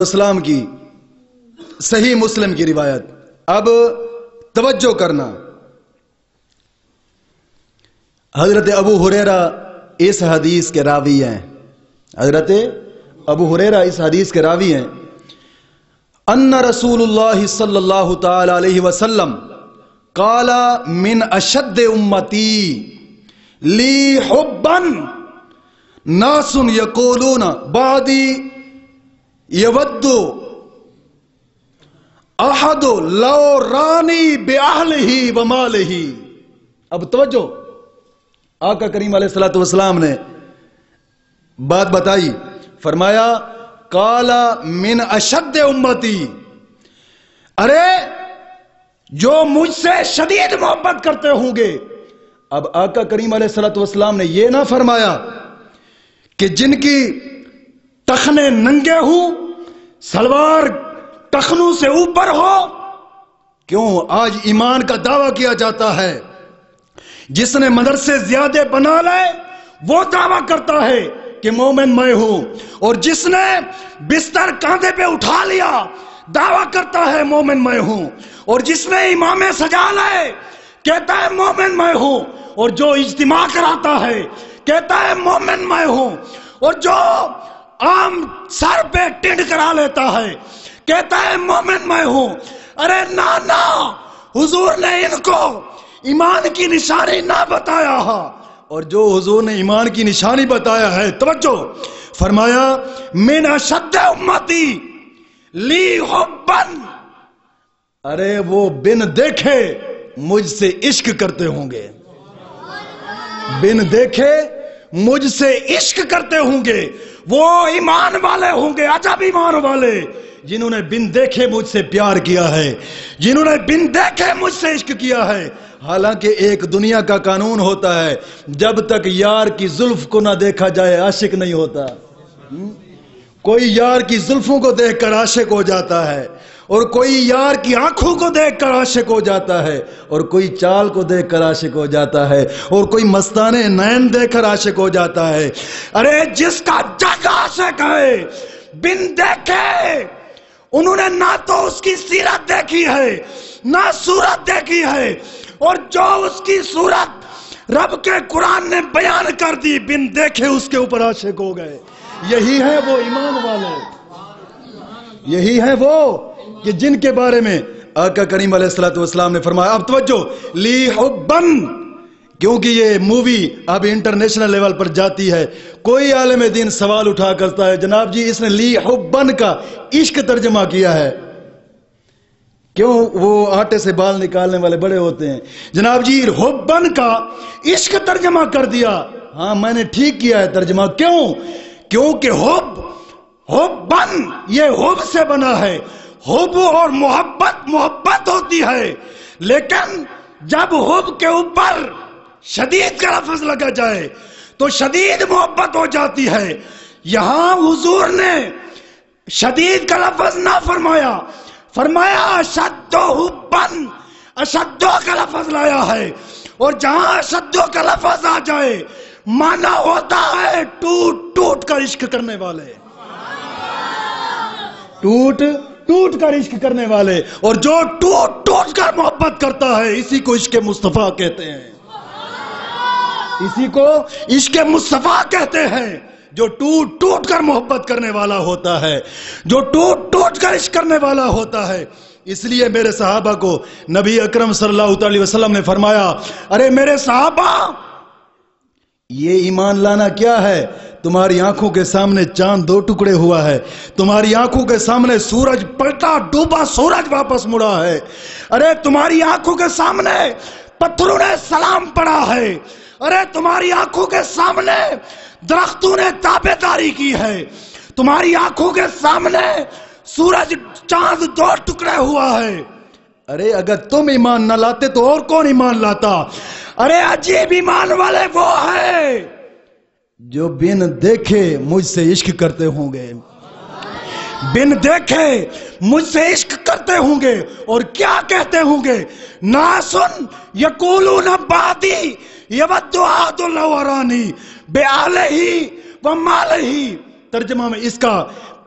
اسلام کی صحیح مسلم کی روایت. اب توجہ کرنا، حضرت ابو ہریرہ اس حدیث کے راوی ہیں. حضرت ابو ہریرہ اس حدیث کے راوی ہیں. ان رسول اللہ صلی اللہ تعالی علیہ وسلم قال من اشد امتی لی حبا ناس یقولون بعدی یود احد لو رانی باہلہ ومالہ. اب توجہ، آقا کریم علیہ الصلوۃ والسلام نے بات بتائی، فرمایا قال من اشد امتی، ارے جو مجھ سے شدید محبت کرتے ہوں گے. اب آقا کریم علیہ الصلوۃ والسلام نے یہ نہ فرمایا کہ جن کی ٹخنے ننگے ہوں، سلوار ٹخنوں سے اوپر ہو. کیوں آج ایمان کا دعویٰ کیا جاتا ہے؟ جس نے مدرسے زیادہ بنا لے وہ دعویٰ کرتا ہے کہ مومن میں ہوں، اور جس نے بستر کاندھے پہ اٹھا لیا دعویٰ کرتا ہے مومن میں ہوں، اور جس نے امامے سجا لے کہتا ہے مومن میں ہوں، اور جو اجتماع کراتا ہے کہتا ہے مومن میں ہوں، اور جو عام سر پہ ٹنڈ کرا لیتا ہے کہتا ہے مومن میں ہوں. ارے نا حضور نے ان کو ایمان کی نشانی نہ بتایا ہے، اور جو حضور نے ایمان کی نشانی بتایا ہے، توجہ فرمایا من اشد امتی لی حبا، ارے وہ بن دیکھے مجھ سے عشق کرتے ہوں گے. بن دیکھے مجھ سے عشق کرتے ہوں گے. وہ ایمان والے ہوں گے، عجب ایمان والے، جنہوں نے بن دیکھے مجھ سے پیار کیا ہے، جنہوں نے بن دیکھے مجھ سے عشق کیا ہے. حالانکہ ایک دنیا کا قانون ہوتا ہے، جب تک یار کی زلف کو نہ دیکھا جائے عاشق نہیں ہوتا. کوئی یار کی زلفوں کو دیکھ کر عاشق ہو جاتا ہے، اور کوئی یار کی آنکھوں کو دیکھ کر عاشق ہو جاتا ہے، اور کوئی چال کو دیکھ کر عاشق ہو جاتا ہے، اور کوئی مستانے نین دیکھ کر عاشق ہو جاتا ہے. ارے جس کا جگ عاشق ہے بن دیکھے، انہوں نے نہ تو اس کی سیرت دیکھی ہے نہ صورت دیکھی ہے، اور جو اس کی صورت رب کے قرآن نے بیان کر دی بن دیکھے اس کے اوپر عاشق ہو گئے. یہی ہے وہ ایمان والے، یہی ہے وہ کہ جن کے بارے میں آقا کریم علیہ الصلوۃ والسلام نے فرمایا. اب توجہ، لی حبن، کیونکہ یہ مووی اب انٹرنیشنل لیول پر جاتی ہے. کوئی عالم دین سوال اٹھا کرتا ہے جناب جی اس نے لی حبن کا عشق ترجمہ کیا ہے، کیوں؟ وہ آٹے سے بال نکالنے والے بڑے ہوتے ہیں. جناب جی حبن کا عشق ترجمہ کر دیا. ہاں میں نے ٹھیک کیا ہے ترجمہ. کیونکہ حبن یہ حب سے بنا ہے. حب اور محبت ہوتی ہے، لیکن جب حب کے اوپر شدید کا لفظ لگا جائے تو شدید محبت ہو جاتی ہے. یہاں حضور نے شدید کا لفظ نہ فرمایا، فرمایا اشد حبن، اشد کا لفظ لایا ہے. اور جہاں اشد کا لفظ آ جائے مانا ہوتا ہے ٹوٹ ٹوٹ کر عشق کرنے والے، ٹوٹ ٹوٹ کر عشق کرنے والے. اور جو ٹوٹ ٹوٹ کر محبت کرتا ہے اسی کو عشق مصطفیٰ کہتے ہیں، اسی کو عشق مصطفیٰ کہتے ہیں. جو ٹوٹ ٹوٹ کر محبت کرنے والا ہوتا ہے، جو ٹوٹ ٹوٹ کر عشق کرنے والا ہوتا ہے. اس لیے میرے صحابہ کو نبی اکرم صلی اللہ علیہ وسلم نے فرمایا، ارے میرے صحابہ یہ ایمان لانا کیا ہے؟ تمہاری آنکھوں کے سامنے چاند دو ٹکڑے ہوا ہے، تمہاری آنکھوں کے سامنے سورج پلٹا ڈوبا سورج واپس مڑا ہے. ارے تمہاری آنکھوں کے سامنے پتھروں نے سلام پڑھا ہے، ارے تمہاری آنکھوں کے سامنے درختوں نے تابعداری کی ہے، تمہاری آنکھوں کے سامنے سورج چاند دو ٹکڑے ہوا ہے. ارے اگر تم ایمان نہ لاتے تو اور کون ایمان لاتا؟ ارے عجیب ایمان والے وہ ہے جو بن دیکھے مجھ سے عشق کرتے ہوں گے، بن دیکھے مجھ سے عشق کرتے ہوں گے. اور کیا کہتے ہوں گے؟ ناسن یقولون بعدی یود احد لو رانی بآلہ ومالہ. ترجمہ میں اس کا